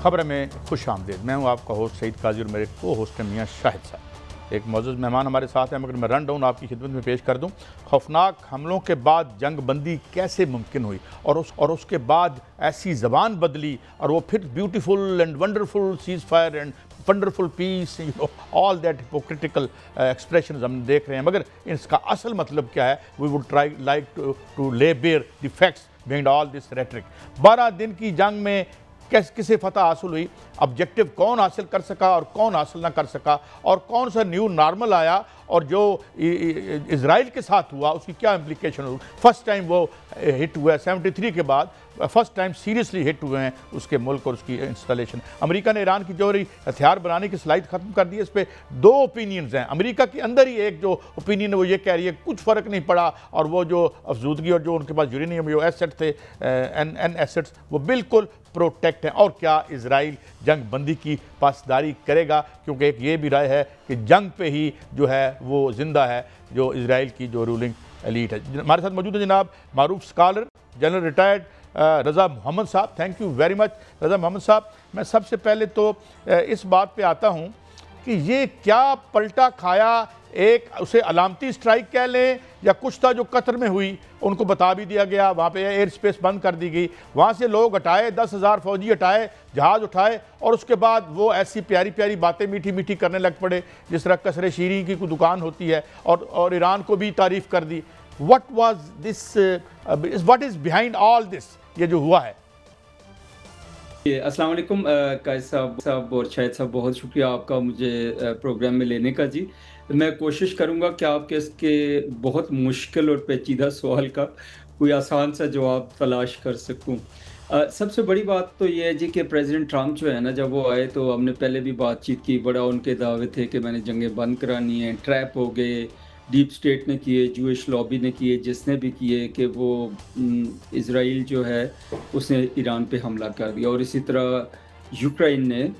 खबर में खुश आमदीद। मैं हूँ आपका होस्ट सईद काजी और मेरे को होस्ट है मियाँ शाहिद साहब। एक मौजूद मेहमान हमारे साथ हैं, मगर मैं रन डाउन आपकी खिदमत में पेश कर दूँ। खौफनाक हमलों के बाद जंग बंदी कैसे मुमकिन हुई और उसके बाद ऐसी ज़बान बदली और वो फिर beautiful and wonderful ceasefire and wonderful peace, all that hypocritical expression हम देख रहे हैं, मगर इसका असल मतलब क्या है? We would try like to lay bare the facts behind all this rhetoric. 12 दिन की जंग में किसे फतह हासिल हुई, ऑब्जेक्टिव कौन हासिल कर सका और कौन हासिल ना कर सका, और कौन सा न्यू नॉर्मल आया, और जो इजराइल के साथ हुआ उसकी क्या इम्प्लीकेशन हुई। फर्स्ट टाइम वो हिट हुआ 73 के बाद, फर्स्ट टाइम सीरियसली हिट हुए हैं उसके मुल्क और उसकी इंस्टॉलेशन। अमेरिका ने ईरान की जो हथियार बनाने की सलाहियत ख़त्म कर दी है। इस पर दो ओपिनियंस हैं। अमेरिका के अंदर ही एक जो ओपिनियन है वो ये कह रही है कुछ फ़र्क नहीं पड़ा, और वो जो अफजूदगी और जो उनके पास यूरेनियम जो एसेट थे एन एसेट्स वो बिल्कुल प्रोटेक्ट हैं। और क्या इजराइल जंग बंदी की पासदारी करेगा? क्योंकि एक ये भी राय है कि जंग पे ही जो है वो ज़िंदा है जो इजराइल की जो रूलिंग एलीट है। हमारे साथ मौजूद है जनाब मारूफ स्कॉलर जनरल रिटायर्ड रज़ा मोहम्मद साहब। थैंक यू वेरी मच रज़ा मोहम्मद साहब। मैं सबसे पहले तो इस बात पे आता हूँ कि ये क्या पलटा खाया, एक उसे अलामती स्ट्राइक कह लें या कुछ था जो कतर में हुई, उनको बता भी दिया गया, वहाँ पे एयर स्पेस बंद कर दी गई, वहाँ से लोग हटाए, 10,000 फौजी हटाए, जहाज़ उठाए, और उसके बाद वो ऐसी प्यारी प्यारी बातें मीठी मीठी करने लग पड़े जिस तरह कसरे शीरी की कोई दुकान होती है, और ईरान को भी तारीफ़ कर दी। What was this, what is behind all this, ये जो हुआ है? अस्सलाम वालेकुम कायद साहब और शाहिद साहब, बहुत शुक्रिया आपका मुझे प्रोग्राम में लेने का जी। मैं कोशिश करूंगा कि आपके इसके बहुत मुश्किल और पेचीदा सवाल का कोई आसान सा जवाब तलाश कर सकूं। सबसे बड़ी बात तो ये है जी कि प्रेसिडेंट ट्रंप जो है ना, जब वो आए तो हमने पहले भी बातचीत की, बड़ा उनके दावे थे कि मैंने जंगें बंद करानी हैं, ट्रैप हो गए, डीप स्टेट ने किए, जूइश लॉबी ने किए, जिसने भी किए कि वो इज़राइल जो है उसने ईरान पे हमला कर दिया, और इसी तरह यूक्रेन ने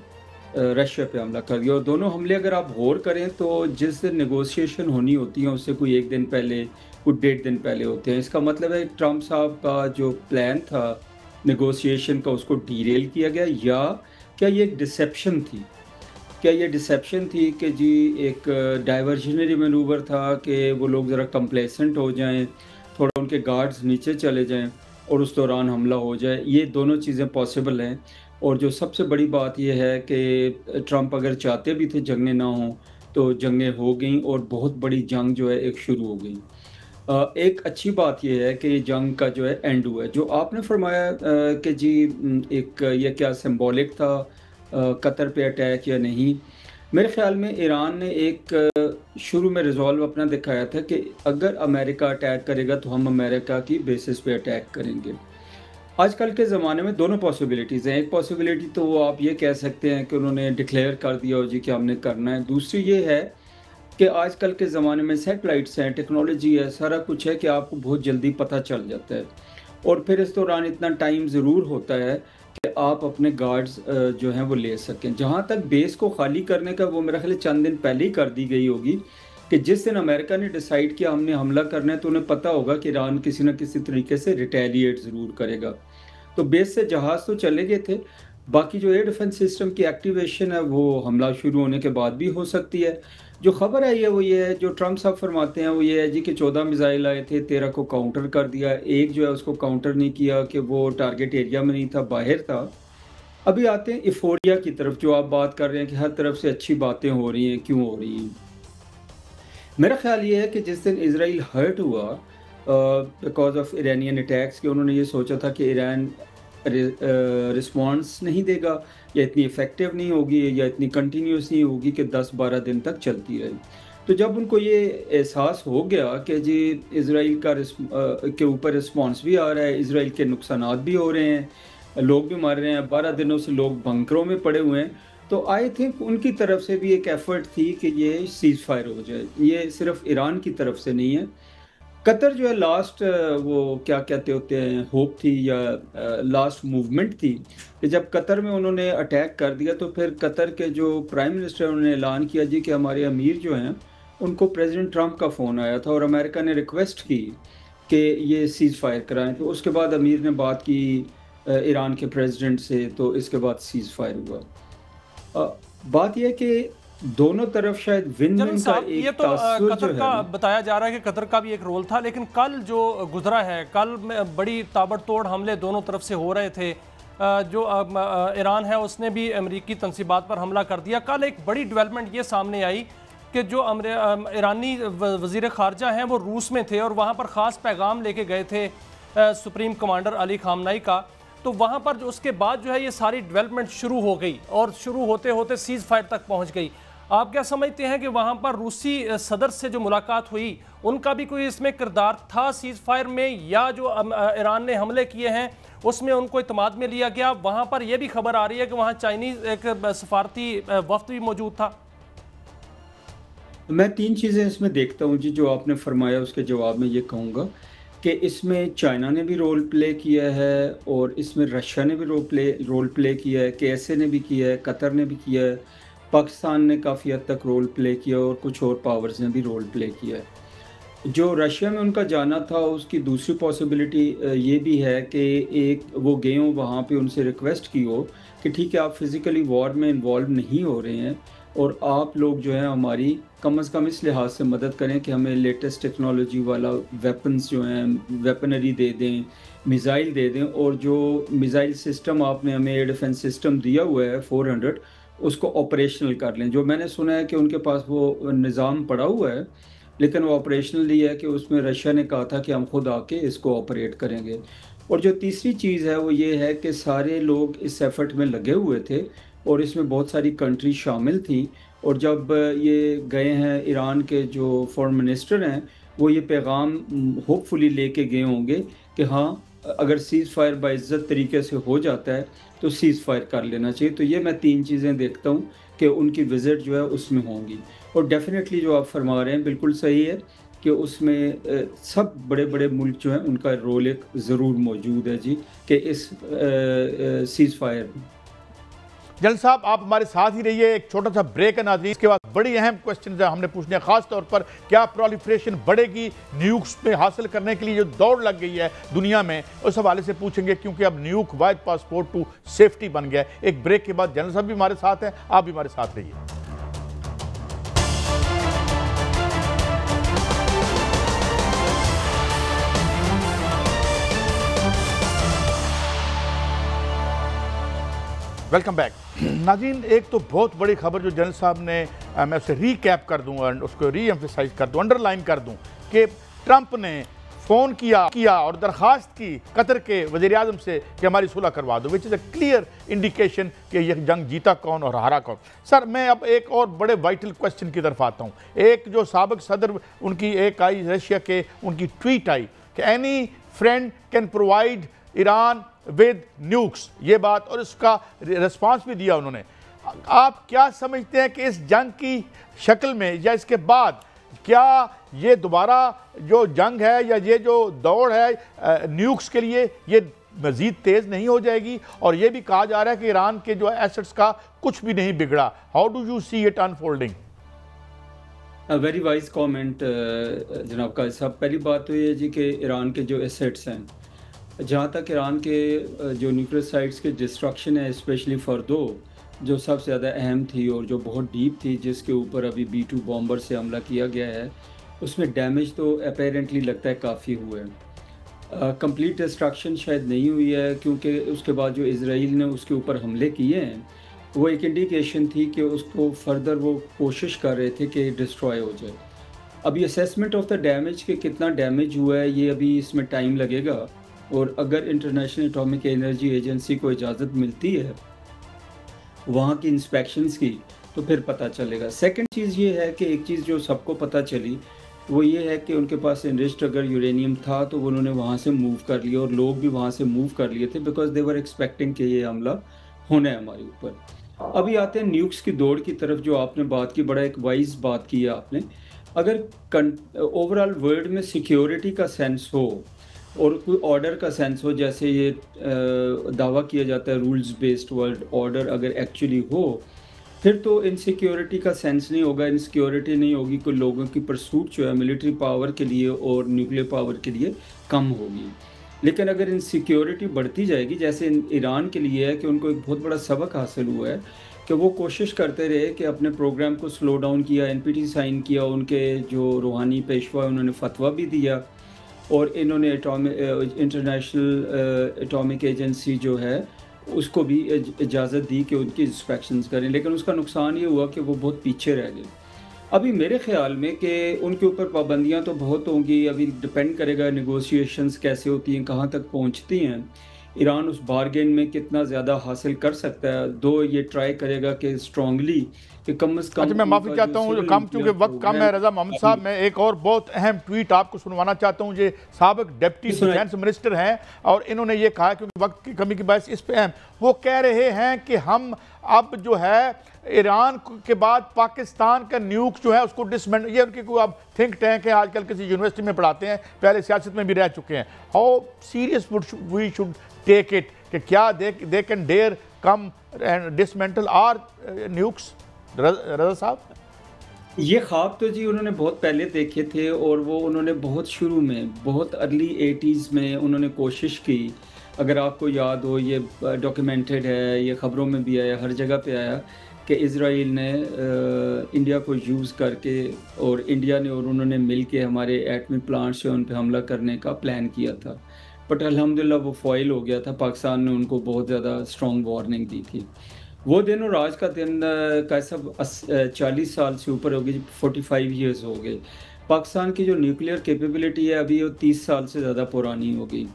रशिया पे हमला कर दिया। और दोनों हमले अगर आप गौर करें तो जिस दिन नेगोशिएशन होनी होती है उससे कोई एक दिन पहले, कुछ 1.5 दिन पहले होते हैं। इसका मतलब है ट्रंप साहब का जो प्लान था नेगोशिएशन का उसको डीरेल किया गया, या क्या ये एक डिसेप्शन थी? क्या ये डिसेप्शन थी कि जी एक डाइवर्जनरी मैनूवर था कि वो लोग ज़रा कंप्लेसेंट हो जाएं, थोड़ा उनके गार्ड्स नीचे चले जाएं और उस दौरान हमला हो जाए? ये दोनों चीज़ें पॉसिबल हैं। और जो सबसे बड़ी बात यह है कि ट्रंप अगर चाहते भी थे जंगें ना हों तो जंगें हो गई, और बहुत बड़ी जंग जो है एक शुरू हो गई। एक अच्छी बात यह है कि जंग का जो है एंड हुआ है। जो आपने फरमाया कि जी एक ये क्या सिंबॉलिक था कतर पे अटैक या नहीं, मेरे ख़्याल में ईरान ने एक शुरू में रिज़ॉल्व अपना दिखाया था कि अगर अमेरिका अटैक करेगा तो हम अमेरिका की बेसिस पे अटैक करेंगे। आजकल के ज़माने में दोनों पॉसिबिलिटीज़ हैं। एक पॉसिबिलिटी तो वो आप ये कह सकते हैं कि उन्होंने डिक्लेयर कर दिया हो जी कि हमने करना है। दूसरी ये है कि आजकल के ज़माने में सैटेलाइट्स हैं, टेक्नोलॉजी है, सारा कुछ है कि आपको बहुत जल्दी पता चल जाता है, और फिर इस दौरान इतना टाइम ज़रूर होता है कि आप अपने गार्ड्स जो हैं वो ले सकें। जहाँ तक बेस को खाली करने का, वो मेरा ख्याल है चंद दिन पहले ही कर दी गई होगी कि जिस दिन अमेरिका ने डिसाइड किया हमने हमला करना है तो उन्हें पता होगा कि ईरान किसी न किसी तरीके से रिटेलिएट ज़रूर करेगा। तो बेस से जहाज़ तो चले गए थे, बाकी जो एयर डिफेंस सिस्टम की एक्टिवेशन है वो हमला शुरू होने के बाद भी हो सकती है। जो खबर है वो ये है, जो ट्रंप साहब फरमाते हैं वो ये है जी कि 14 मिसाइल आए थे, 13 को काउंटर कर दिया, एक जो है उसको काउंटर नहीं किया कि वो टारगेट एरिया में नहीं था, बाहर था। अभी आते हैं इफोरिया की तरफ, जो आप बात कर रहे हैं कि हर तरफ से अच्छी बातें हो रही हैं, क्यों हो रही हैं? मेरा ख्याल ये है कि जिस दिन इसराइल हर्ट हुआ बिकॉज ऑफ ईरानियन अटैक्स, कि उन्होंने ये सोचा था कि ईरान रिस्पॉन्स नहीं देगा, या इतनी इफ़ेक्टिव नहीं होगी, या इतनी कंटिन्यूस नहीं होगी कि 10-12 दिन तक चलती रही। तो जब उनको ये एहसास हो गया कि जी इसराइल का के ऊपर रिस्पॉन्स भी आ रहा है, इसराइल के नुकसानात भी हो रहे हैं, लोग भी मर रहे हैं, 12 दिनों से लोग बंकरों में पड़े हुए हैं, तो आई थिंक उनकी तरफ से भी एक एफर्ट थी कि ये सीज़ फायर हो जाए। ये सिर्फ ईरान की तरफ से नहीं है। कतर जो है लास्ट वो क्या कहते होते हैं, होप थी या लास्ट मूवमेंट थी कि जब कतर में उन्होंने अटैक कर दिया तो फिर कतर के जो प्राइम मिनिस्टर उन्होंने ऐलान किया जी कि हमारे अमीर जो हैं उनको प्रेसिडेंट ट्रंप का फ़ोन आया था और अमेरिका ने रिक्वेस्ट की कि ये सीज़ फायर कराएं। तो उसके बाद अमीर ने बात की ईरान के प्रेसिडेंट से, तो इसके बाद सीज़ फायर हुआ। बात यह है कि दोनों तरफ शायद विन जनरल विन का साहब, ये एक तो तासुर जो कतर है का ना, बताया जा रहा है कि कतर का भी एक रोल था, लेकिन कल जो गुजरा है, कल में बड़ी ताबड़तोड़ हमले दोनों तरफ से हो रहे थे। जो ईरान है उसने भी अमरीकी तंसीबात पर हमला कर दिया। कल एक बड़ी डेवलपमेंट ये सामने आई कि जो ईरानी वज़ीर ख़ारजा हैं वो रूस में थे और वहाँ पर ख़ास पैगाम लेके गए थे सुप्रीम कमांडर अली ख़ामनेई का। तो वहाँ पर जो उसके बाद जो है ये सारी डेवलपमेंट शुरू हो गई और शुरू होते होते सीज़ फायर तक पहुँच गई। आप क्या समझते हैं कि वहाँ पर रूसी सदर से जो मुलाकात हुई उनका भी कोई इसमें किरदार था सीज़ फायर में, या जो ईरान ने हमले किए हैं उसमें उनको इत्मीनान में लिया गया? वहाँ पर यह भी खबर आ रही है कि वहाँ चाइनीज़ एक सफारती वफ्द भी मौजूद था। मैं 3 चीज़ें इसमें देखता हूँ जी। जो आपने फरमाया उसके जवाब में ये कहूँगा कि इसमें चाइना ने भी रोल प्ले किया है और इसमें रशिया ने भी रोल प्ले किया है, केएसए ने भी किया है, कतर ने भी किया है, पाकिस्तान ने काफ़ी हद तक रोल प्ले किया और कुछ और पावर्स ने भी रोल प्ले किया है। जो रशिया में उनका जाना था उसकी दूसरी पॉसिबिलिटी ये भी है कि एक वो गए हों वहाँ पे, उनसे रिक्वेस्ट की हो कि ठीक है आप फिज़िकली वॉर में इन्वॉल्व नहीं हो रहे हैं और आप लोग जो है हमारी कम से कम इस लिहाज से मदद करें कि हमें लेटेस्ट टेक्नोलॉजी वाला वेपन्स जो हैं, वेपनरी दे दें, मिसाइल दे दें, और जो मिसाइल सिस्टम आपने हमें एयर डिफेंस सिस्टम दिया हुआ है 400, उसको ऑपरेशनल कर लें। जो मैंने सुना है कि उनके पास वो निज़ाम पड़ा हुआ है लेकिन वो ऑपरेशनल नहीं है, कि उसमें रशिया ने कहा था कि हम खुद आके इसको ऑपरेट करेंगे। और जो तीसरी चीज़ है वो ये है कि सारे लोग इस एफर्ट में लगे हुए थे और इसमें बहुत सारी कंट्री शामिल थी, और जब ये गए हैं ईरान के जो फॉरेन मिनिस्टर हैं वो ये पैगाम होपफुली लेके गए होंगे कि हाँ अगर सीज़ फायर बाइज़्ज़त तरीके से हो जाता है तो सीज़ फायर कर लेना चाहिए। तो ये मैं 3 चीज़ें देखता हूँ कि उनकी विज़िट जो है उसमें होंगी। और डेफ़िनेटली जो आप फरमा रहे हैं बिल्कुल सही है कि उसमें सब बड़े-बड़े मुल्क जो हैं उनका रोल एक ज़रूर मौजूद है जी, कि इस सीज़ फायर में। जनरल साहब आप हमारे साथ ही रहिए, एक छोटा सा ब्रेक है नाज़रीन। इसके बाद बड़ी अहम क्वेश्चन हमने पूछने हैं, खास तौर पर क्या प्रोलिफरेशन बढ़ेगी न्यूक्स पे हासिल करने के लिए जो दौड़ लग गई है दुनिया में, उस हवाले से पूछेंगे, क्योंकि अब nuke wide passport to safety बन गया है। एक ब्रेक के बाद जनरल साहब भी हमारे साथ हैं, आप भी हमारे साथ रहिए। वेलकम बैक नाज़रीन। एक तो बहुत बड़ी खबर जो जनरल साहब ने, मैं उसे रीकैप कर दूं और उसको री एम्फेसाइज कर दूं, अंडरलाइन कर दूं कि ट्रंप ने फ़ोन किया और दरख्वास्त की कतर के वज़ीर आज़म से कि हमारी सुलह करवा दो, which is a clear indication कि यह जंग जीता कौन और हारा कौन। सर मैं अब एक और बड़े वाइटल क्वेश्चन की तरफ आता हूँ। एक जो साबिक सदर उनकी एक आई रशिया के, उनकी ट्वीट आई कि any friend can provide Iran with nukes, ये बात, और इसका रिस्पांस भी दिया उन्होंने। आप क्या समझते हैं कि इस जंग की शक्ल में या इसके बाद क्या ये दोबारा जो जंग है या ये जो दौड़ है न्यूक्स के लिए, ये मज़ीद तेज़ नहीं हो जाएगी? और ये भी कहा जा रहा है कि ईरान के जो एसेट्स का कुछ भी नहीं बिगड़ा। How do you see it unfolding? Very wise comment जनाब का साहब। पहली बात तो ये है जी कि ईरान के जो एसेट्स हैं, जहाँ तक ईरान के जो न्यूक्लियर साइट्स के डिस्ट्रक्शन है, स्पेशली फर्दो जो सबसे ज़्यादा अहम थी और जो बहुत डीप थी, जिसके ऊपर अभी B-2 बॉम्बर से हमला किया गया है, उसमें डैमेज तो अपेरेंटली लगता है काफ़ी हुआ है। कंप्लीट डिस्ट्रक्शन शायद नहीं हुई है, क्योंकि उसके बाद जो इजराइल ने उसके ऊपर हमले किए हैं वो एक इंडिकेशन थी कि उसको फर्दर वो कोशिश कर रहे थे कि डिस्ट्रॉय हो जाए। अभी असेसमेंट ऑफ द डैमेज के कितना डैमेज हुआ है ये अभी इसमें टाइम लगेगा, और अगर इंटरनेशनल एटॉमिक एनर्जी एजेंसी को इजाज़त मिलती है वहाँ की इंस्पेक्शंस की तो फिर पता चलेगा। सेकंड चीज़ ये है कि एक चीज़ जो सबको पता चली वो ये है कि उनके पास इनरिच्ड अगर यूरेनियम था तो उन्होंने वहाँ से मूव कर लिया, और लोग भी वहाँ से मूव कर लिए थे, बिकॉज दे वर एक्सपेक्टिंग कि ये हमला होना है हमारे ऊपर। अभी आते हैं न्यूक्स की दौड़ की तरफ, जो आपने बात की, बड़ा एक वाइज बात की है आपने। अगर ओवरऑल वर्ल्ड में सिक्योरिटी का सेंस हो और कोई ऑर्डर का सेंस हो, जैसे ये दावा किया जाता है रूल्स बेस्ड वर्ल्ड ऑर्डर अगर एक्चुअली हो, फिर तो इनसिक्योरिटी का सेंस नहीं होगा, इनसिक्योरिटी नहीं होगी, कोई लोगों की परसूट जो है मिलिट्री पावर के लिए और न्यूक्लियर पावर के लिए कम होगी। लेकिन अगर इनसिक्योरिटी बढ़ती जाएगी, जैसे ईरान के लिए है कि उनको एक बहुत बड़ा सबक हासिल हुआ है कि वो कोशिश करते रहे कि अपने प्रोग्राम को स्लो डाउन किया, एनपीटी साइन किया, उनके जो रूहानी पेशवा उन्होंने फतवा भी दिया, और इन्होंने इंटरनेशनल एटॉमिक एजेंसी जो है उसको भी इजाज़त दी कि उनकी इंस्पेक्शंस करें, लेकिन उसका नुकसान ये हुआ कि वो बहुत पीछे रह गए। अभी मेरे ख़्याल में कि उनके ऊपर पाबंदियां तो बहुत होंगी, अभी डिपेंड करेगा नेगोशिएशंस कैसे होती हैं, कहाँ तक पहुँचती हैं, ईरान उस बारगेन में कितना ज़्यादा हासिल कर सकता है। दो ये ट्राई करेगा कि स्ट्रांगली कि कम से कम। अच्छा, मैं माफ़ी चाहता हूँ, कम चूँकि वक्त कम है रज़ा मोहम्मद साहब, मैं एक और बहुत अहम ट्वीट आपको सुनवाना चाहता हूँ। ये साबिक डिप्टी डिफेंस मिनिस्टर हैं और इन्होंने ये कहा, क्योंकि वक्त की कमी की वजह से इस पे अहम, वो कह रहे हैं कि हम अब जो है ईरान के बाद पाकिस्तान का न्यूक जो है उसको डिसमेंट, ये उनकी कोई अब थिंक टैंक है, आजकल किसी यूनिवर्सिटी में पढ़ाते हैं, पहले सियासत में भी रह चुके हैं। How serious we should take it कि क्या they can dare come and dismantle our nukes? Raza साहब, ये ख्वाब तो जी उन्होंने बहुत पहले देखे थे, और वो उन्होंने बहुत शुरू में, बहुत अर्ली 80s में उन्होंने कोशिश की। अगर आपको याद हो, ये डॉक्यूमेंटेड है, ये ख़बरों में भी आया, हर जगह पे आया कि इज़राइल ने इंडिया को यूज़ करके, और इंडिया ने और उन्होंने मिल के हमारे एटमी प्लांट से उन पर हमला करने का प्लान किया था। बट अल्हम्दुलिल्लाह वो फॉइल हो गया था, पाकिस्तान ने उनको बहुत ज़्यादा स्ट्रॉन्ग वार्निंग दी थी। वो दिन और आज का दिन का सब 40 साल से ऊपर हो गई, 45 ईयर्स हो गए। पाकिस्तान की जो न्यूक्लियर कैपेबिलिटी है अभी वो 30 साल से ज़्यादा पुरानी हो गई।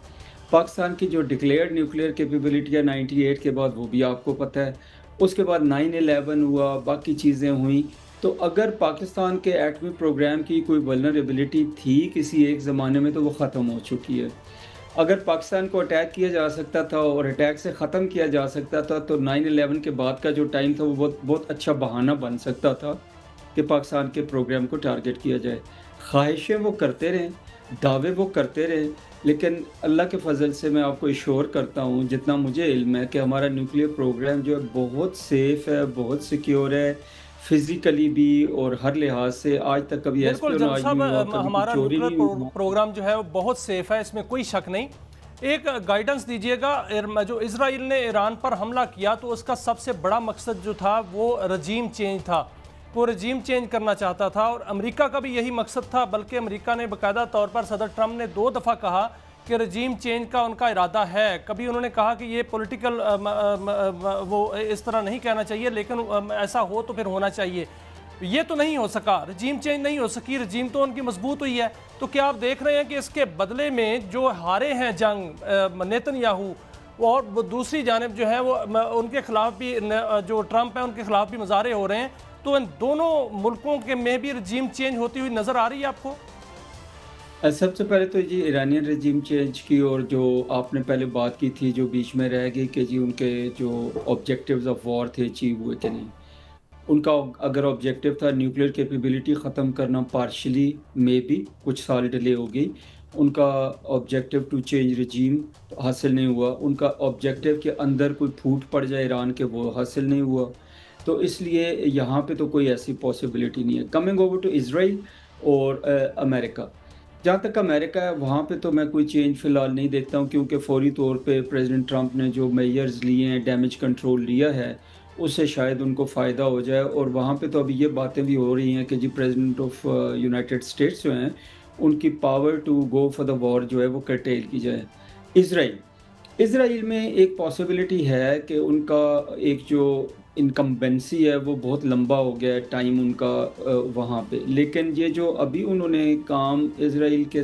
पाकिस्तान की जो डिक्लेयर्ड न्यूक्लियर कैपेबिलिटी है 98 के बाद, वो भी आपको पता है। उसके बाद 9/11 हुआ, बाकी चीज़ें हुई। तो अगर पाकिस्तान के एटमी प्रोग्राम की कोई वल्नरेबिलिटी थी किसी एक ज़माने में, तो वो ख़त्म हो चुकी है। अगर पाकिस्तान को अटैक किया जा सकता था और अटैक से ख़त्म किया जा सकता था, तो 9/11 के बाद का जो टाइम था वो बहुत अच्छा बहाना बन सकता था कि पाकिस्तान के प्रोग्राम को टारगेट किया जाए। ख्वाहिशें वो करते रहें, दावे वो करते रहें, लेकिन अल्लाह के फजल से मैं आपको इश्योर करता हूँ, जितना मुझे इल्म है, कि हमारा न्यूक्लियर प्रोग्राम जो है बहुत सेफ़ है, बहुत सिक्योर है, फिज़िकली भी और हर लिहाज से। आज तक कभी बिल्कुल जनरल साहब, हमारा न्यूक्लियर प्रोग्राम जो है वो बहुत सेफ है, इसमें कोई शक नहीं। एक गाइडेंस दीजिएगा, जो इजराइल ने ईरान पर हमला किया तो उसका सबसे बड़ा मकसद जो था वो रजीम चेंज था, वो रजीम चेंज करना चाहता था, और अमेरिका का भी यही मकसद था। बल्कि अमेरिका ने बाकायदा तौर पर सदर ट्रंप ने 2 दफ़ा कहा कि रजीम चेंज का उनका इरादा है। कभी उन्होंने कहा कि ये पॉलिटिकल वो इस तरह नहीं कहना चाहिए, लेकिन ऐसा हो तो फिर होना चाहिए। ये तो नहीं हो सका, रजीम चेंज नहीं हो सकी, रजीम तो उनकी मजबूत हुई है। तो क्या आप देख रहे हैं कि इसके बदले में जो हारे हैं जंग नेतन्याहू, और वो दूसरी जानिब जो है वो उनके खिलाफ भी, जो ट्रंप है उनके खिलाफ भी मुजाहरे हो रहे हैं, तो इन दोनों मुल्कों के में भी रजीम चेंज होती हुई नज़र आ रही है आपको? सबसे पहले तो जी ईरानियन रजीम चेंज की, और जो आपने पहले बात की थी जो बीच में रह गई कि जी उनके जो ऑब्जेक्टिव्स ऑफ वॉर थे अचीव हुए कि नहीं। उनका अगर ऑब्जेक्टिव था न्यूक्लियर कैपेबिलिटी ख़त्म करना, पार्शली मे बी कुछ साल डिले हो गई। उनका ऑब्जेक्टिव टू चेंज रजीम हासिल नहीं हुआ। उनका ऑब्जेक्टिव के अंदर कोई फूट पड़ जाए ईरान के, वो हासिल नहीं हुआ। तो इसलिए यहाँ पे तो कोई ऐसी पॉसिबिलिटी नहीं है। कमिंग ओवर टू इज़राइल और अमेरिका, जहाँ तक अमेरिका है वहाँ पे तो मैं कोई चेंज फ़िलहाल नहीं देखता हूँ, क्योंकि फौरी तौर पे प्रेसिडेंट ट्रंप ने जो मेजर्स लिए हैं, डैमेज कंट्रोल लिया है, उससे शायद उनको फ़ायदा हो जाए। और वहाँ पे तो अभी ये बातें भी हो रही हैं कि जी प्रेसिडेंट ऑफ यूनाइटेड स्टेट्स जो हैं उनकी power to go for the war जो है वो कर्टेल की जाए। इज़राइल में एक पॉसिबिलिटी है कि उनका एक जो इनकम्बेंसी है वो बहुत लंबा हो गया है टाइम उनका वहाँ पे। लेकिन ये जो अभी उन्होंने काम इज़राइल के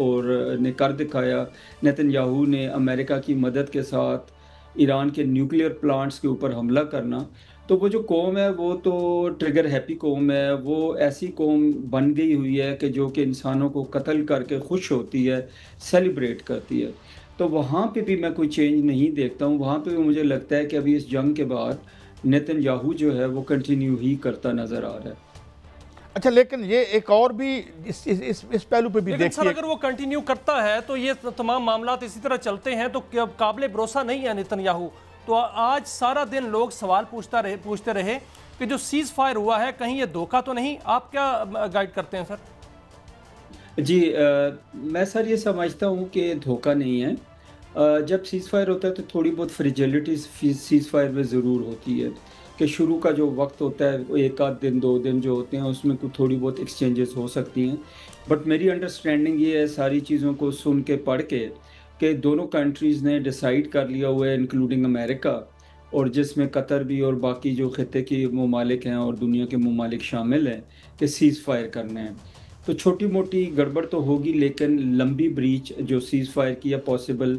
और ने कर दिखाया, नेतन्याहू ने अमेरिका की मदद के साथ ईरान के न्यूक्लियर प्लांट्स के ऊपर हमला करना, तो वो जो कौम है वो तो ट्रिगर हैप्पी कौम है। वो ऐसी कौम बन गई हुई है कि जो कि इंसानों को कत्ल करके खुश होती है, सेलिब्रेट करती है। तो वहाँ पे भी मैं कोई चेंज नहीं देखता हूँ। वहाँ पे भी मुझे लगता है कि अभी इस जंग के बाद नेतन्याहू जो है वो कंटिन्यू ही करता नज़र आ रहा है। अच्छा, लेकिन ये एक और भी इस पहलू पे भी देखिए, सर अगर वो कंटिन्यू करता है तो ये तमाम मामला इसी तरह चलते हैं तो काबिल भरोसा नहीं है नेतन्याहू। तो आज सारा दिन लोग सवाल पूछते रहे कि जो सीज़ फायर हुआ है कहीं ये धोखा तो नहीं? आप क्या गाइड करते हैं सर? जी मैं सर ये समझता हूँ कि धोखा नहीं है। जब सीज़ फायर होता है तो थोड़ी बहुत फ्रेजिलिटी सीज़ फायर में ज़रूर होती है कि शुरू का जो वक्त होता है वो 1 आध दिन 2 दिन जो होते हैं उसमें कुछ थोड़ी बहुत एक्सचेंजेस हो सकती हैं। बट मेरी अंडरस्टैंडिंग ये है सारी चीज़ों को सुन के पढ़ के कि दोनों कंट्रीज़ ने डिसाइड कर लिया हुआ है इंक्लूडिंग अमेरिका, और जिसमें कतर भी और बाकी जो खित्ते के ममालिक हैं और दुनिया के ममालिक शामिल हैं कि सीज़ फायर करने हैं। तो छोटी-मोटी गड़बड़ तो होगी, लेकिन लंबी ब्रीच जो सीज़ फायर की है पॉसिबल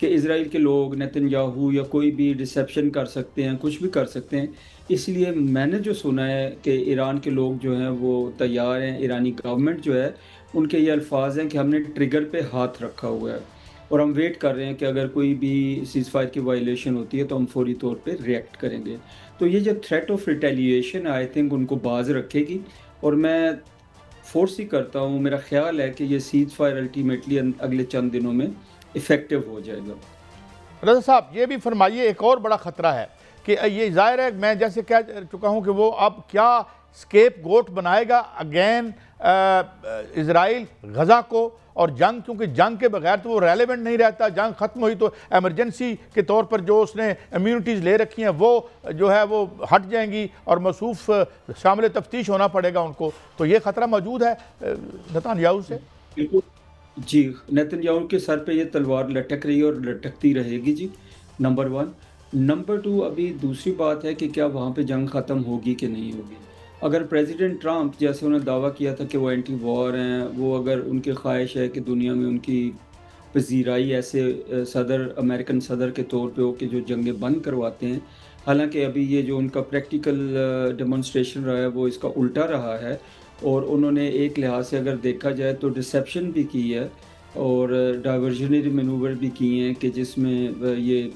कि इज़राइल के लोग नेतन्याहू या कोई भी डिसेप्शन कर सकते हैं, कुछ भी कर सकते हैं। इसलिए मैंने जो सुना है कि ईरान के लोग जो हैं वो तैयार हैं, ईरानी गवर्नमेंट जो है उनके ये अल्फाज हैं कि हमने ट्रिगर पे हाथ रखा हुआ है और हम वेट कर रहे हैं कि अगर कोई भी सीज़ फायर की वायलेशन होती है तो हम फौरी तौर पे रिएक्ट करेंगे। तो ये जो threat of retaliation I think उनको बाज रखेगी, और मैं फोर्स ही करता हूँ, मेरा ख्याल है कि ये सीज़ फायर अल्टीमेटली अगले चंद दिनों में इफ़ेक्टिव हो जाएगा। रज़ा साहब ये भी फरमाइए, एक और बड़ा ख़तरा है कि ये ज़ाहिर है मैं जैसे कह चुका हूँ कि वो अब क्या स्केप गोट बनाएगा अगेन इज़राइल गज़ा को और जंग, क्योंकि जंग के बगैर तो वो रेलेवेंट नहीं रहता। जंग ख़त्म हुई तो एमरजेंसी के तौर पर जो उसने इम्यूनिटीज़ ले रखी हैं वो जो है वो हट जाएंगी और मसूफ़ शामिल तफ्तीश होना पड़ेगा उनको। तो ये ख़तरा मौजूद है नेतन्याहू से। बिल्कुल जी, नेतन्याहू के सर पे ये तलवार लटक रही है और लटकती रहेगी जी, नंबर 1। नंबर 2 अभी दूसरी बात है कि क्या वहाँ पे जंग ख़त्म होगी कि नहीं होगी। अगर प्रेसिडेंट ट्रंप जैसे उन्होंने दावा किया था कि वो एंटी वॉर हैं, वो अगर उनकी ख्वाहिश है कि दुनिया में उनकी पजीराई ऐसे सदर अमेरिकन सदर के तौर पे हो कि जो जंगें बंद करवाते हैं, हालांकि अभी ये जो उनका प्रैक्टिकल डेमोन्स्ट्रेशन रहा है वो इसका उल्टा रहा है, और उन्होंने एक लिहाज से अगर देखा जाए तो डिसेप्शन भी की है और डाइवर्जनरी मैनूवर भी किए हैं कि जिसमें ये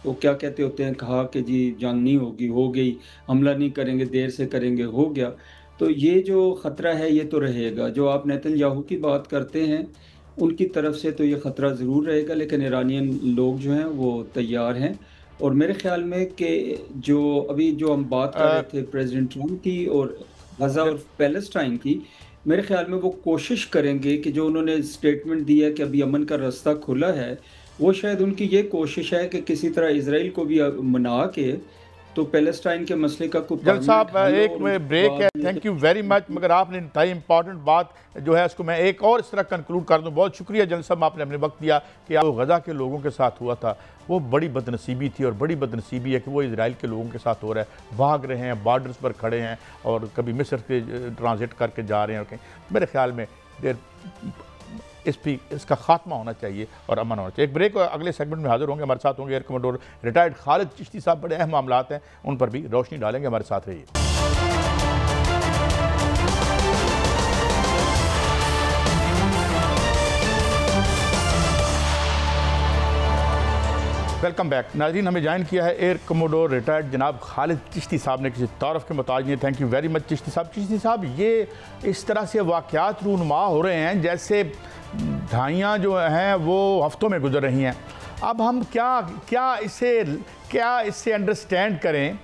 वो क्या कहते होते हैं, कहा कि जी जंग नहीं होगी, हो गई, हमला नहीं करेंगे, देर से करेंगे, हो गया। तो ये जो ख़तरा है ये तो रहेगा। जो आप नेतन्याहू की बात करते हैं उनकी तरफ से तो ये ख़तरा ज़रूर रहेगा, लेकिन ईरानियन लोग जो हैं वो तैयार हैं। और मेरे ख़्याल में कि जो अभी जो हम बात कर रहे थे प्रेसिडेंट ट्रंप की और गज़ा और पैलेस्टाइन की, मेरे ख़्याल में वो कोशिश करेंगे कि जो उन्होंने स्टेटमेंट दी है कि अभी अमन का रास्ता खुला है, वो शायद उनकी ये कोशिश है कि किसी तरह इज़राइल को भी मना के तो पैलेस्टाइन के मसले का कोई जल साहब एक में ब्रेक है, थैंक यू वेरी मच, मगर आपने इंतहाई इंपॉर्टेंट बात जो है उसको मैं एक और इस तरह कंक्लूड कर दूं। बहुत शुक्रिया जल साहब, आपने अपने वक्त दिया कि वो गज़ा के लोगों के साथ हुआ था वो बड़ी बदनसीबी थी, और बड़ी बदनसीबी है कि वो इजराइल के लोगों के साथ हो रहा है। भाग रहे हैं, बॉर्डर्स पर खड़े हैं और कभी मिस्र के ट्रांजिट करके जा रहे हैं और कहीं। मेरे ख्याल में इसका खात्मा होना चाहिए और अमन होना चाहिए। एक ब्रेक, अगले सेगमेंट में हाजिर होंगे। हमारे साथ होंगे air commander retired Khalid Chishti साहब। बड़े अहम मामलात हैं, उन पर भी रोशनी डालेंगे। हमारे साथ रहिए। वेलकम बैक नाज़रीन, हमें ज्वाइन किया है एयर कमोडोर रिटायर्ड जनाब खालिद चिश्ती साहब ने। किसी तारफ़ के मुताज नहीं, thank you very much Chishti साहब। चिश्ती साहब ये इस तरह से वाक़यात रूनुमा हो रहे हैं जैसे ढाइयाँ जो हैं वो हफ्तों में गुजर रही हैं। अब हम क्या इससे अंडरस्टैंड करें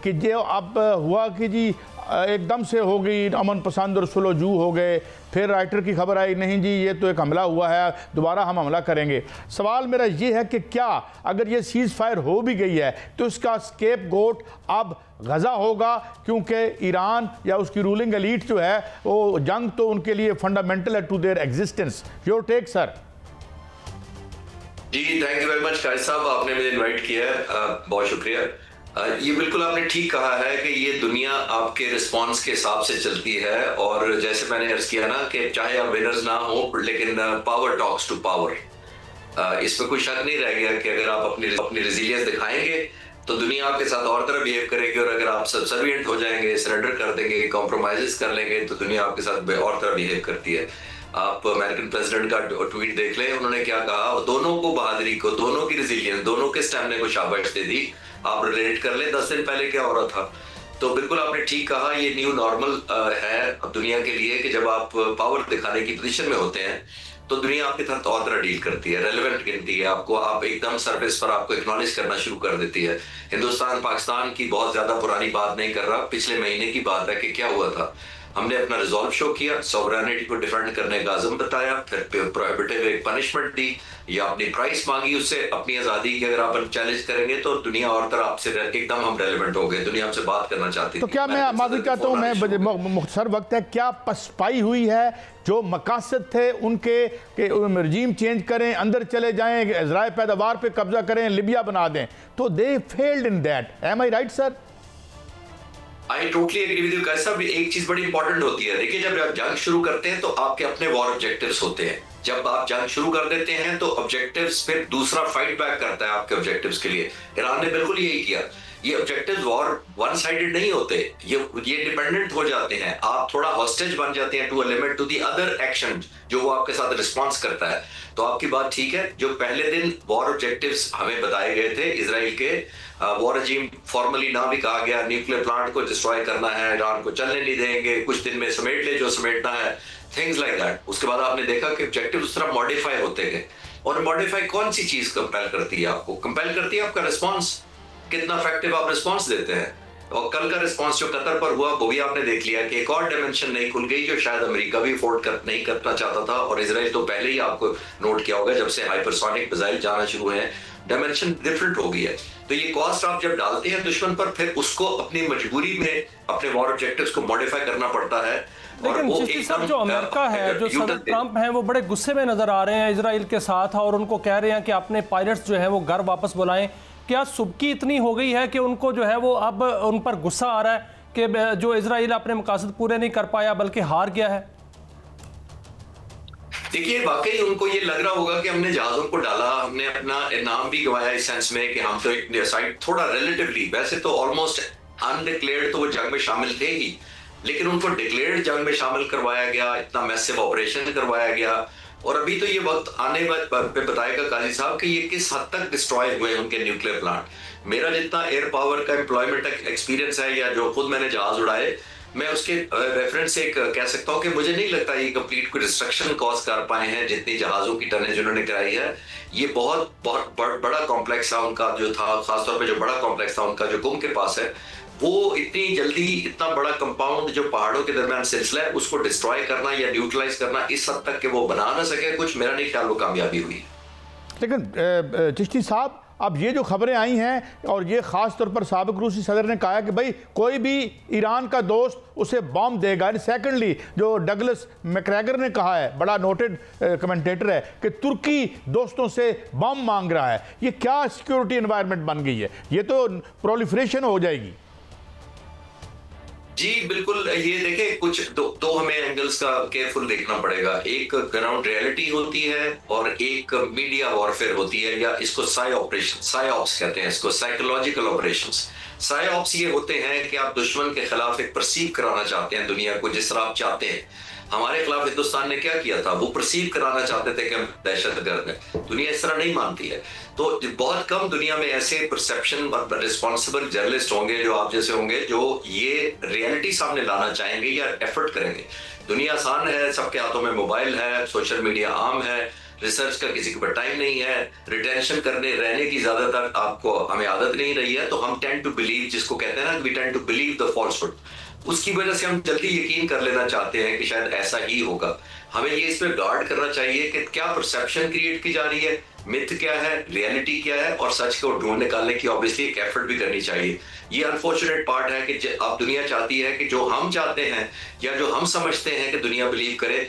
कि जो अब हुआ कि जी एकदम से हो गई अमन पसंद और सुलझू हो गए, फिर राइटर की खबर आई नहीं जी ये तो एक हमला हुआ है, दोबारा हम हमला करेंगे। सवाल मेरा ये है कि क्या अगर ये सीज़ फायर हो भी गई है तो इसका स्केप गोट अब गज़ा होगा, क्योंकि ईरान या उसकी रूलिंग एलीट जो है वो जंग तो उनके लिए फंडामेंटल है to their existence. Your take sir. जी thank you very much Qaid साहब, आपने मुझे इनवाइट किया है, बहुत शुक्रिया। ये बिल्कुल आपने ठीक कहा है कि ये दुनिया आपके रिस्पांस के हिसाब से चलती है, और जैसे मैंने अर्ज किया ना कि चाहे आप विनर्स ना हो लेकिन पावर टॉक्स टू पावर, इसमें कोई शक नहीं रह गया कि अगर आप अपनी रेजिलियंस दिखाएंगे तो दुनिया आपके साथ और तरह बिहेव करेगी, और अगर आप सबसर्विएंट हो जाएंगे, सरेंडर कर देंगे, कॉम्प्रोमाइजेस कर लेंगे तो दुनिया आपके साथ और तरह बिहेव करती है। आप अमेरिकन प्रेसिडेंट का ट्वीट देख लें, उन्होंने क्या कहा, दोनों को बहादुरी को, दोनों की रेजिलियंस, दोनों के स्टैमिना को शाबाश दे दी। आप रिलेट कर लें 10 दिन पहले क्या हो रहा था। तो बिल्कुल आपने ठीक कहा, ये न्यू नॉर्मल है अब दुनिया के लिए कि जब आप पावर दिखाने की पोजीशन में होते हैं तो दुनिया आपके साथ और तरह डील करती है, रेलेवेंट गिनती है आपको, आप एकदम सरफेस पर आपको एक्नॉलेज करना शुरू कर देती है। हिंदुस्तान पाकिस्तान की बहुत ज्यादा पुरानी बात नहीं कर रहा, पिछले महीने की बात है कि क्या हुआ था। हमने अपना रिजॉल्व शो किया, सॉवरेनिटी को डिफेंड करने का आज़म बताया, फिर प्रोहिबिटिव एक पनिशमेंट दी या अपनी प्राइस मांगी उससे, अपनी आज़ादी की अगर आप चैलेंज करेंगे तो दुनिया और तरह आपसे एकदम हम रेलेवेंट हो गए, दुनिया हमसे बात करना चाहती है। तो क्या मैं माफी चाहता हूँ, मैं मुख्तसर वक्त है, क्या पसपाई हुई है? जो मकासद थे उनके कि रजीम चेंज करें, अंदर चले जाएं, ज़राए पैदावार पे कब्जा करें, लिबिया बना दें, तो they failed in that. Am I right sir? I totally agree with you. कैसा भी एक चीज बड़ी इंपॉर्टेंट होती है, देखिए जब आप जंग शुरू करते हैं तो आपके अपने वॉर ऑब्जेक्टिव्स होते हैं। जब आप जंग शुरू कर देते हैं तो ऑब्जेक्टिव्स फिर दूसरा फाइट बैक करता है आपके ऑब्जेक्टिव्स के लिए। ईरान ने बिल्कुल यही किया। ये ऑब्जेक्टिव्स वॉर वन साइडेड नहीं होते, ये डिपेंडेंट हो जाते हैं। आप थोड़ा हॉस्टेज बन जाते हैं to a limit to the other action जो वो आपके साथ रिस्पॉन्स करता है। तो आपकी बात ठीक है, जो पहले दिन वॉर ऑब्जेक्टिव्स हमें बताए गए थे इजराइल के, वॉर रजीम फॉर्मली ना भी कहा गया, न्यूक्लियर प्लांट को डिस्ट्रॉय करना है, ईरान को चलने नहीं देंगे, कुछ दिन में समेट ले जो समेटना है, थिंग्स लाइक दैट। उसके बाद आपने देखा कि ऑब्जेक्टिव उस तरह मॉडिफाई होते गए। और मॉडिफाई कौन सी चीज कंपेल करती है आपको? कंपेल करती है आपका रिस्पॉन्स, कितना इफेक्टिव आप रिस्पॉन्स देते हैं। और कल का रिस्पॉन्स जो कतर पर हुआ वो भी आपने देख लिया कि एक और डायमेंशन नहीं खुल गई जो शायद अमेरिका भी अफोर्ड नहीं करना चाहता था, और इजराइल तो पहले ही आपको नोट किया होगा जब से हाइपरसोनिक मिसाइल जाना शुरू है, डायमेंशन डिफरेंट हो गई है। तो ये कॉस्ट आप जब डालते हैं दुश्मन पर, फिर उसको अपनी मजबूरी में अपने वॉर ऑब्जेक्टिव्स को मॉडिफाई करना पड़ता है। लेकिन चिश्ती साहब, जो अमेरिका है, जो सदर ट्रंप हैं, वो बड़े गुस्से में नजर आ रहे हैं इजराइल के साथ, और उनको कह रहे हैं कि अपने पायलट्स जो हैं वो घर वापस बुलाएं। क्या सुबकी इतनी हो गई है कि उनको जो है वो अब उन पर गुस्सा आ रहा है कि जो इजराइल अपने मकासद पूरे नहीं कर पाया बल्कि हार गया है? देखिए वाकई उनको ये लग रहा होगा कि हमने जहाजों को डाला, हमने अपना नाम भी गंवाया इस सेंस में कि हम तो एक साइड थोड़ा रिलेटिवली, वैसे तो ऑलमोस्ट अनडिक्लेयर्ड तो वो जंग में शामिल थे ही, लेकिन उनको डिक्लेयर्ड जंग में शामिल करवाया गया, इतना मैसिव ऑपरेशन करवाया गया। और अभी तो ये वक्त आने पे बताएगा काजी साहब कि ये किस हद तक डिस्ट्रॉय हुए उनके न्यूक्लियर प्लांट। मेरा जितना एयर पावर का एम्प्लॉयमेंट एक्सपीरियंस है, या जो खुद मैंने जहाज उड़ाए, मैं उसके रेफरेंस से कह सकता हूं कि मुझे नहीं लगता ये कंप्लीट कोई डिस्ट्रक्शन कॉज कर पाए हैं जितनी जहाजों की टनेज उन्होंने कराई है। ये बहुत बड़ा कॉम्प्लेक्स था उनका जो था, खासतौर पे जो बड़ा कॉम्प्लेक्स था उनका जो कुम के पास है, वो इतनी जल्दी इतना बड़ा कंपाउंड जो पहाड़ों के दरमियान सिलसिला है उसको डिस्ट्रॉय करना या न्यूट्रलाइज करना इस हद तक कि वो बना ना सके कुछ, मेरा नहीं ख्याल वो कामयाबी हुई। लेकिन चिश्ती साहब, अब ये जो खबरें आई हैं, और ये ख़ास तौर पर साबिक रूसी सदर ने कहा कि भाई कोई भी ईरान का दोस्त उसे बॉम्ब देगा। सेकेंडली जो डगलस मैकग्रेगर ने कहा है, बड़ा नोटेड कमेंटेटर है, कि तुर्की दोस्तों से बॉम्ब मांग रहा है। ये क्या सिक्योरिटी एनवायरनमेंट बन गई है? ये तो प्रोलिफरेशन हो जाएगी। जी बिल्कुल, ये देखें कुछ दो हमें एंगल्स का केयरफुल देखना पड़ेगा। एक ग्राउंड रियलिटी होती है और एक मीडिया वॉरफेयर होती है, या इसको साइऑप्स कहते हैं, इसको साइकोलॉजिकल ऑपरेशंस। साइऑप्स ये होते हैं कि आप दुश्मन के खिलाफ एक परसीव कराना चाहते हैं दुनिया को जिस तरह आप चाहते हैं। हमारे खिलाफ हिंदुस्तान ने क्या किया था, वो परसीव कराना चाहते थे कि हम दहशतगर्द हैं। दुनिया इस तरह नहीं मानती है। तो बहुत कम दुनिया में ऐसे परसेप्शन और रिस्पॉन्सिबल जर्नलिस्ट होंगे जो आप जैसे होंगे, जो ये रियलिटी सामने लाना चाहेंगे या एफर्ट करेंगे। दुनिया आसान है, सबके हाथों में मोबाइल है, सोशल मीडिया आम है, रिसर्च का किसी के पास टाइम नहीं है, रिटेंशन करने रहने की ज्यादातर आपको हमें आदत नहीं रही है। तो हम टेंड टू बिलीव, जिसको कहते हैं ना, we tend to believe the falsehood. उसकी वजह से हम जल्दी यकीन कर लेना चाहते हैं कि शायद ऐसा ही होगा। हमें ये इसमें गार्ड करना चाहिए कि क्या परसेप्शन क्रिएट की जा रही है, मिथ क्या है, रियलिटी क्या है, और सच को ढूंढ निकालने की ऑब्वियसली एक एफर्ट भी करनी चाहिए। ये अनफॉर्चुनेट पार्ट है कि अब दुनिया चाहती है कि जो हम चाहते हैं या जो हम समझते हैं कि दुनिया बिलीव करे,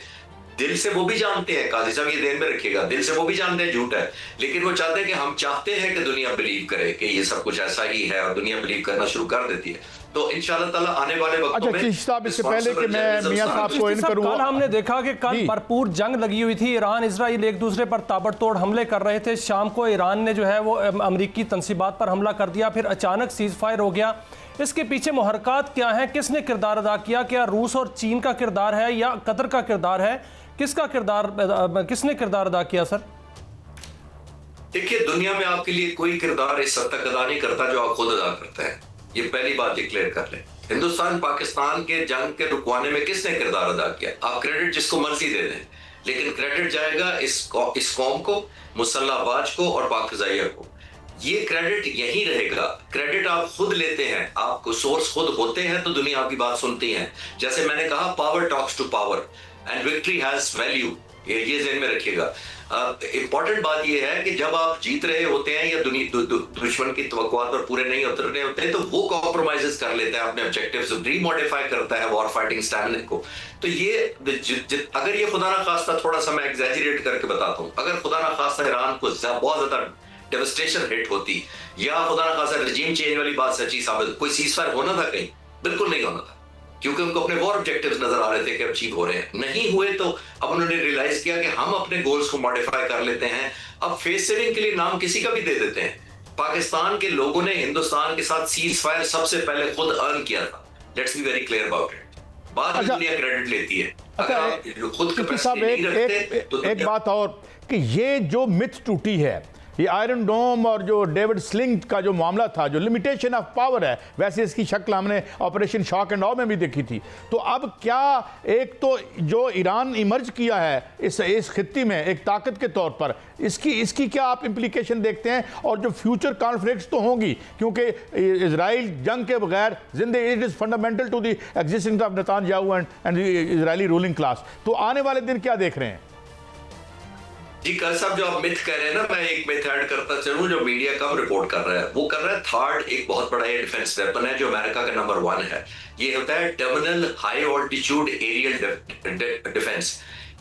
दिल से वो भी जानते हैं, काजी साहब ये ध्यान में रखिएगा, दिल से वो भी जानते हैं झूठ है, लेकिन वो चाहते हैं कि हम चाहते हैं कि दुनिया बिलीव करे कि ये सब कुछ ऐसा ही है, और दुनिया बिलीव करना शुरू कर देती है। तो इंशाल्लाह ताला आने वाले वक्तों में, इससे पहले कि मैं मियां साहब को इन करूं, कल हमने देखा कि कल भरपूर जंग लगी हुई थी। ईरान इजराइल एक दूसरे पर ताबड़तोड़ हमले कर रहे थे। शाम को ईरान ने जो है वो अमरीकी तंसीबात पर हमला कर दिया, फिर अचानक सीज फायर हो गया। इसके पीछे मुहरकात क्या है, किसने किरदार अदा किया? क्या रूस और चीन का किरदार है या कतर का किरदार है? किसका किरदार, किसने किरदार अदा किया सर? देखिए, दुनिया में आपके लिए कोई किरदार इस हद तक अदा नहीं करता जो आप खुद अदा करते हैं। ये पहली बात डिक्लेयर कर लें। हिंदुस्तान पाकिस्तान के जंग के रुकवाने में किसने किरदार अदा किया? आप क्रेडिट जिसको मर्जी दे दें, लेकिन क्रेडिट जाएगा इस कौम को, मुसल्लाबाज को और पाकिज़ाइया को। ये क्रेडिट यही रहेगा। क्रेडिट आप खुद लेते हैं, आपको सोर्स खुद होते हैं तो दुनिया आपकी बात सुनती है। जैसे मैंने कहा, power talks to power and victory has value, ये ज़हन में रखिएगा। इंपॉर्टेंट बात यह है कि जब आप जीत रहे होते हैं या दुश्मन की तवक्कुआत पर पूरे नहीं उतर रहे होते हैं, तो वो कॉम्प्रोमाइजेस कर लेता है अपने ऑब्जेक्टिव्स, रीमॉडिफाई करता है वॉर फाइटिंग स्टैमिना को। तो ये अगर ये खुदा ना खास्ता, थोड़ा सा मैं एग्जैजरेट करके बताता हूँ, अगर खुदा ना खास्ता ईरान को बहुत ज्यादा डेवस्टेशन हिट होती या खुदा ना खास्ता रजीम चेंज वाली बात सच्ची साबित, कोई सीजफायर होना था कहीं? बिल्कुल नहीं होना था, क्योंकि उनको अपने वॉर ऑब्जेक्टिव्स नजर आ रहे थे कि अचीव हो रहे हैं। नहीं हुए तो अब उन्होंने रियलाइज किया कि हम अपने गोल्स को मॉडिफाई कर लेते हैं। अब फेस सेविंग के लिए नाम किसी का भी दे देते हैं। पाकिस्तान के लोगों ने हिंदुस्तान के साथ सीज फायर सबसे पहले खुद अर्न किया था। Let's be very clear about it. बाद में दुनिया क्रेडिट लेती है। अगर आप खुद कैपेसिटी नहीं रखते तो एक बात और कि ये जो मिथ टूटी है, ये आयरन डोम और जो डेविड स्लिंग का जो मामला था, जो लिमिटेशन ऑफ पावर है, वैसे इसकी शक्ल हमने ऑपरेशन शॉक एंड ऑ में भी देखी थी। तो अब क्या एक तो जो ईरान इमर्ज किया है इस खित्ती में एक ताकत के तौर पर, इसकी क्या आप इम्प्लीकेशन देखते हैं? और जो फ्यूचर कॉन्फ्लिक्ट्स तो होंगी, क्योंकि इजराइल जंग के बगैर जिंदगी, it is fundamental to the existence of Netanyahu and Israeli ruling class. तो आने वाले दिन क्या देख रहे हैं? जी कल साहब, जो आप मिथ कह रहे हैं ना, मैं एक मिथ ऐड करता चलूं जो मीडिया कम रिपोर्ट कर रहा है। वो कर रहा है थर्ड एक बहुत बड़ा ये डिफेंस वेपन है जो अमेरिका का नंबर 1 है। ये होता है terminal high altitude aerial defence.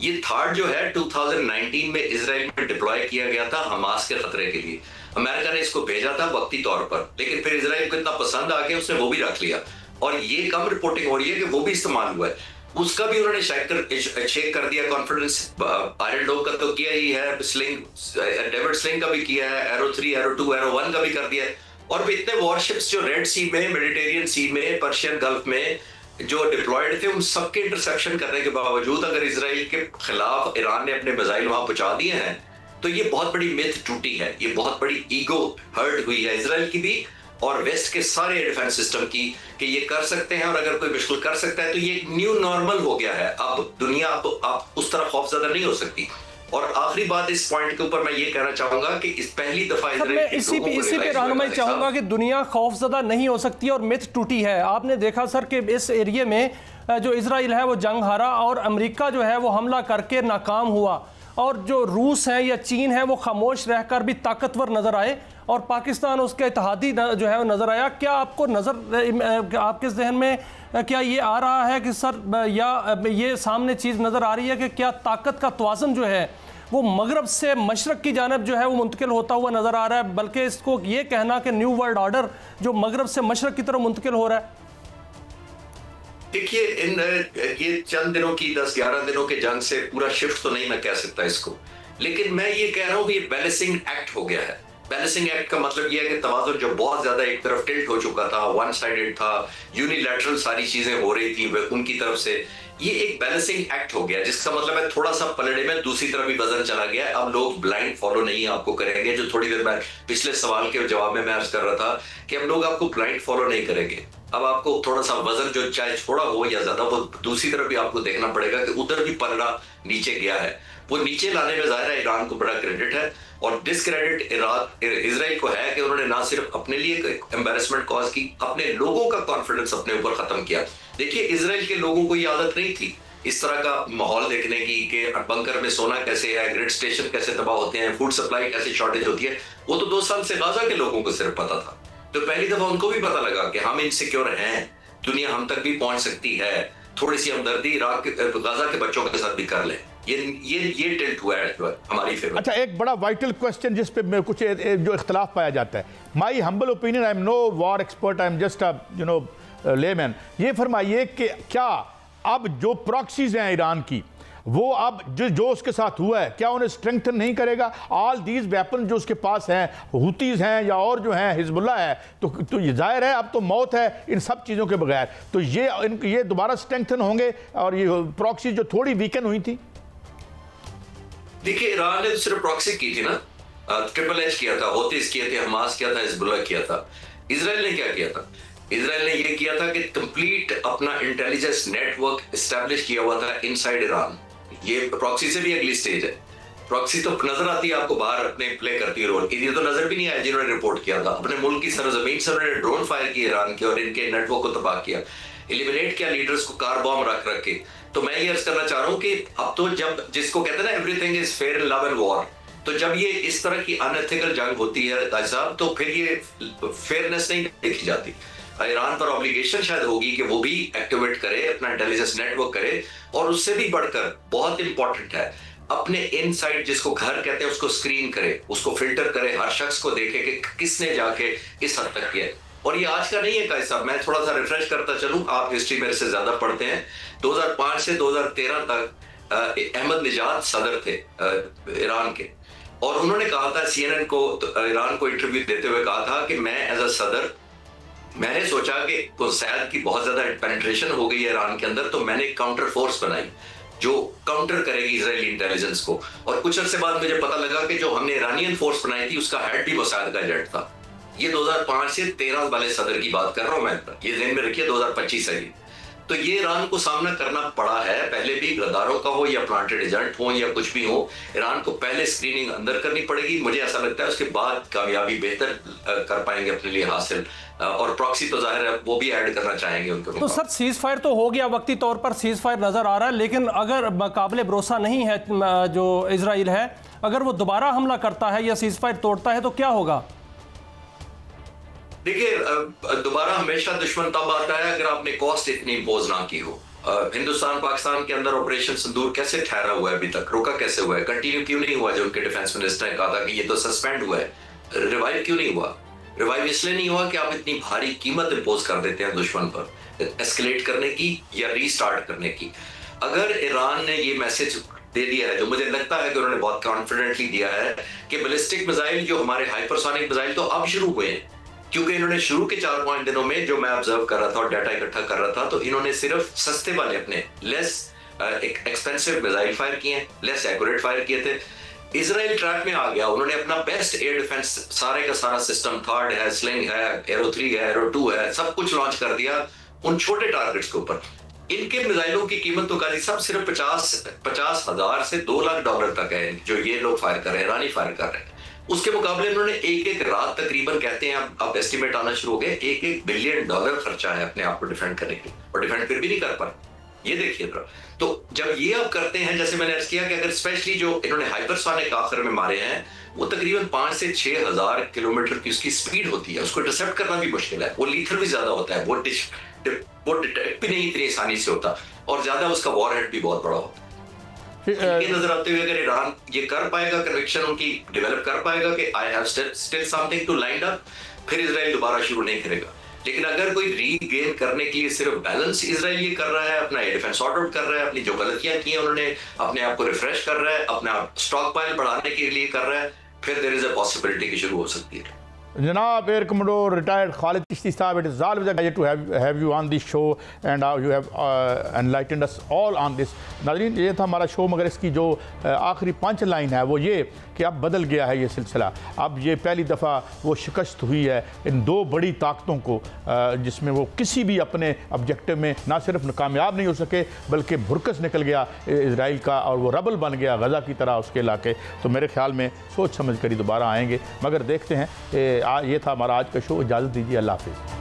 ये थर्ड जो है 2019 में इजराइल में डिप्लॉय किया गया था हमास के खतरे के लिए। अमेरिका ने इसको भेजा था वक्ती तौर पर, लेकिन फिर इजराइल को इतना पसंद आ गया उसने वो भी रख लिया, और ये कम रिपोर्टिंग हो रही है कि वो भी इस्तेमाल हुआ है। उसका भी उन्होंने चेक कर दिया कॉन्फिडेंस। आयरन डोम का तो किया ही है, डेविड स्लिंग का भी किया है, एरो 3, एरो 2, एरो 1 का भी कर दिया है। और भी इतने वॉरशिप्स जो रेड सी में, मेडिटेरियन सी में, पर्शियन गल्फ में जो डिप्लॉयड थे, उन सबके इंटरसेप्शन करने के बावजूद अगर इजराइल के खिलाफ ईरान ने अपने मिसाइल वहां पहुंचा दिए हैं, तो ये बहुत बड़ी मिथ टूटी है, ये बहुत बड़ी ईगो हर्ट हुई है इजराइल की भी और वेस्ट के सारे डिफेंस सिस्टम की, कि ये कर सकते हैं और अगर कोई मुश्किल कर सकता है तो ये न्यू नॉर्मल हो गया है। अब दुनिया अब उस तरह खौफजदा नहीं हो सकती। और आखिरी बात इस पॉइंट के ऊपर मैं ये कहना चाहूंगा कि इस पहली दफा इसी पे रहनुमाई चाहूंगा कि दुनिया खौफजदा नहीं हो सकती और मिथ टूटी है। आपने देखा सर कि इस एरिया में जो इजराइल है वो जंग हारा और अमेरिका जो है वो हमला करके नाकाम हुआ, और जो रूस है या चीन है वो खामोश रहकर भी ताकतवर नजर आए और पाकिस्तान उसके इत्तेहादी जो है वो नजर आया। क्या आपको आपके जहन में क्या ये आ रहा है कि सर, या ये सामने चीज़ नज़र आ रही है कि क्या ताकत का तवाज़ुन जो है वो मगरब से मशरक़ की जानब जो है वो मुंतकिल होता हुआ नज़र आ रहा है, बल्कि इसको ये कहना कि न्यू वर्ल्ड ऑर्डर जो मगरब से मशरक़ की तरफ मुंतकिल हो रहा है? देखिए, ये चंद दिनों की 10-11 दिनों के जंग से पूरा शिफ्ट तो नहीं मैं कह सकता इसको, लेकिन मैं ये कह रहा हूँ कि ये बैलेंसिंग एक्ट हो गया है। बैलेंसिंग एक्ट का मतलब ये है कि तवाज़ुन जो बहुत ज्यादा एक तरफ टिल्ट हो चुका था, वन साइडेड था, यूनिलैटरल सारी चीजें हो रही थी उनकी तरफ से, ये एक बैलेंसिंग एक्ट हो गया, जिसका मतलब है थोड़ा सा पलड़े में दूसरी तरफ भी वजन चला गया। अब लोग ब्लाइंड फॉलो नहीं आपको करेंगे, जो थोड़ी देर बाद पिछले सवाल के जवाब में मैं अर्ज कर रहा था कि अब लोग आपको ब्लाइंड फॉलो नहीं करेंगे। अब आपको थोड़ा सा वजन जो चाहे थोड़ा हो या ज्यादा, वो दूसरी तरफ भी आपको देखना पड़ेगा कि उधर भी पलड़ा नीचे गया है। वो नीचे लाने में जाहिर है ईरान को बड़ा क्रेडिट है, और डिसक्रेडिट इजराइल को है कि उन्होंने ना सिर्फ अपने लिए एम्बैरेसमेंट कॉज की, अपने लोगों का कॉन्फिडेंस अपने ऊपर खत्म किया। देखिए, इजराइल के लोगों को ये आदत नहीं थी इस तरह का माहौल देखने की कि बंकर में सोना कैसे है, ग्रिड स्टेशन कैसे तबाह होते हैं, फूड सप्लाई कैसे शॉर्टेज होती है। वो तो 2 साल से गाजा के लोगों को सिर्फ पता था, तो पहली दफा उनको भी पता लगा कि हम इनसिक्योर हैं, दुनिया हम तक भी पहुंच सकती है, थोड़ी सी हमदर्दी गाजा के बच्चों के साथ भी कर लें। ये टिल्ट हुआ है हमारी फेवर। अच्छा, एक बड़ा वाइटल क्वेश्चन जिस पे कुछ जो इख्तलाफ पाया जाता है, my humble opinion, I am no war expert, I am just a layman, ये फरमाइए कि क्या अब जो प्रॉक्सीज हैं ईरान की, वो अब जो उसके साथ हुआ है, क्या उन्हें स्ट्रेंथन नहीं करेगा? ऑल दीज वेपन जो उसके पास हैं, हुतीज हैं या और जो हैं हिजबुल्लाह है, तो ये जाहिर है अब तो मौत है इन सब चीज़ों के बगैर, तो ये दोबारा स्ट्रेंथन होंगे और ये प्रॉक्सी जो थोड़ी वीकन हुई थी। देखिए, ईरान ने तो सिर्फ प्रॉक्सी की थी ना, ट्रिपल एच किया था, होतीज किए थे, हमास किया था, हिजबुल्लाह किया था। इजराइल ने क्या किया था? इजराइल ने यह किया था कि कंप्लीट अपना इंटेलिजेंस नेटवर्क एस्टैब्लिश किया हुआ था इनसाइड ईरान, ये प्रॉक्सी से भी अगली स्टेज है। प्रॉक्सी तो नजर आती है आपको बाहर अपने प्ले करती है रोल, ये तो नजर भी नहीं आया जिन्होंने रिपोर्ट किया था। अपने मुल्क की सरजमीन से उन्होंने ड्रोन फायर किए ईरान के और इनके नेटवर्क को तबाह किया, एलिमिनेट किया लीडर्स को कार बॉम्ब रख रख के। तो मैं ये अर्ज करना चाह रहा हूँ कि अब तो जब जिसको कहते हैं ना everything is fair in love and war, तो जब ये इस तरह की अनएथिकल जंग होती है ताज साहब, तो फिर ये फेयरनेस नहीं देखी जाती। ईरान पर ऑब्लिगेशन शायद होगी कि वो भी एक्टिवेट करे, अपना इंटेलिजेंस नेटवर्क करे, और उससे भी बढ़कर बहुत इंपॉर्टेंट है अपने इनसाइड जिसको घर कहते हैं उसको स्क्रीन करे, उसको फिल्टर करे, हर शख्स को देखे कि किसने जाके इस हद तक किया। और ये आज का नहीं है कायद साहब, मैं थोड़ा सा रिफ्रेश करता चलूं, आप हिस्ट्री मेरे से ज्यादा पढ़ते हैं। 2005 से 2013 तक अहमद निजाद सदर थे ईरान के, और उन्होंने कहा था CNN को, ईरान को इंटरव्यू देते हुए कहा था कि मैं एज अ सदर मैंने सोचा कि सैद की बहुत ज्यादा पेनिट्रेशन हो गई है ईरान के अंदर, तो मैंने काउंटर फोर्स बनाई जो काउंटर करेगी इजरायली इंटेलिजेंस को। और कुछ अर्से बाद मुझे पता लगा कि जो हमने ईरानियन फोर्स बनाई थी उसका हेड भी मोसाद का एजेंट था। ये 2005 से 13 वाले सदर की बात कर रहा हूं मैं, ये ध्यान में रखिए 2025 है ये। तो ये ईरान को सामना करना पड़ा है, पहले भी गद्दारों का हो या प्लांटेड एजेंट हो या कुछ भी हो, ईरान को पहले स्क्रीनिंग अंदर करनी पड़ेगी। मुझे ऐसा लगता है उसके बाद कामयाबी बेहतर कर पाएंगे अपने लिए हासिल, और प्रॉक्सी तो जाहिर है वो भी ऐड करना चाहेंगे उनके। तो सर सीज फायर तो हो गया, वक्ती तौर पर सीज फायर नजर आ रहा है, लेकिन अगर काबिल भरोसा नहीं है जो इजराइल है, अगर वो दोबारा हमला करता है या सीज फायर तोड़ता है तो क्या होगा? देखिए, दोबारा हमेशा दुश्मन तब आता है अगर आपने कॉस्ट इतनी इम्पोज ना की हो। हिंदुस्तान पाकिस्तान के अंदर ऑपरेशन सिंदूर कैसे ठहरा हुआ है, अभी तक रोका कैसे हुआ है, कंटिन्यू क्यों नहीं हुआ? जो उनके डिफेंस मिनिस्टर ने कहा था कि ये तो सस्पेंड हुआ है, रिवाइव क्यों नहीं हुआ? रिवाइव इसलिए नहीं हुआ कि आप इतनी भारी कीमत इम्पोज कर देते हैं दुश्मन पर एस्केलेट करने की या रीस्टार्ट करने की। अगर ईरान ने ये मैसेज दे दिया है, जो मुझे लगता है कि उन्होंने बहुत कॉन्फिडेंटली दिया है, कि बैलिस्टिक मिसाइल जो हमारे हाइपरसोनिक मिसाइल तो अब शुरू हुए हैं, क्योंकि इन्होंने शुरू के 4-5 दिनों में जो मैं ऑब्जर्व कर रहा था और डाटा इकट्ठा कर रहा था, तो इन्होंने सिर्फ सस्ते वाले अपने लेस एक्सपेंसिव मिसाइल फायर किए, लेस एक्यूरेट फायर किए थे। इजराइल ट्रैक में आ गया, उन्होंने अपना बेस्ट एयर डिफेंस सारे का सारा सिस्टम, थर्ड है, स्लिंग है, एरो 3 है, एरो 2 है, सब कुछ लॉन्च कर दिया उन छोटे टारगेट्स के ऊपर। इनके मिसाइलों की कीमत तो काजी साहब सिर्फ 50,000 से $2 लाख तक है, जो ये लोग फायर कर रहे हैं, ईरानी फायर कर रहे हैं। उसके मुकाबले उन्होंने एक रात तकरीबन कहते हैं, अब एस्टिमेट आना शुरू हो गए, $1 बिलियन खर्चा है अपने आप को डिफेंड करने के लिए, और डिफेंड फिर भी नहीं कर पाए। ये देखिए जरा, तो जब ये अब करते हैं, जैसे मैंने अर्ज किया कि अगर स्पेशली जो इन्होंने हाइपरसोनिक आखिर में मारे हैं, वो तकरीबन 5 से 6,000 किलोमीटर की उसकी स्पीड होती है, उसको इंटरसेप्ट करना भी मुश्किल है, वो लीथर भी ज्यादा होता है, वो डिटेक्ट भी नहीं इतनी आसानी से होता, और ज्यादा उसका वॉरहेड भी बहुत बड़ा होता है। ये नजर आते हुए अगर ईरान ये कर पाएगा, कन्विक्शन उनकी डेवलप कर पाएगा कि I have still something to line up, फिर इजराइल दोबारा शुरू नहीं करेगा। लेकिन अगर कोई रीगेन करने के लिए सिर्फ बैलेंस इजराइल ये कर रहा है, अपना डिफेंस सॉर्ट आउट कर रहा है, अपनी जो गलतियां की हैं उन्होंने अपने आप को रिफ्रेश कर रहा है, अपना स्टॉक पाइल बढ़ाने के लिए कर रहा है, फिर देयर इज अ पॉसिबिलिटी कि शुरू हो सकती है। जनाब air commodore retired Khalid Chishti साहब, it is always a pleasure to have you on this show and you have enlightened us all on this। नाज़रीन, ये था हमारा शो, मगर इसकी जो आखिरी पंच लाइन है वो ये कि अब बदल गया है ये सिलसिला। अब ये पहली दफ़ा वो शिकस्त हुई है इन दो बड़ी ताकतों को, जिसमें वो किसी भी अपने ऑब्जेक्टिव में ना सिर्फ कामयाब नहीं हो सके, बल्कि भुरकस निकल गया इजराइल का, और वो रबल बन गया गज़ा की तरह उसके इलाके। तो मेरे ख्याल में सोच समझ कर ही दोबारा आएंगे, मगर देखते हैं। ये था हमारा आज का शो, इजाज़त दीजिए, अल्लाह हाफ़िज़।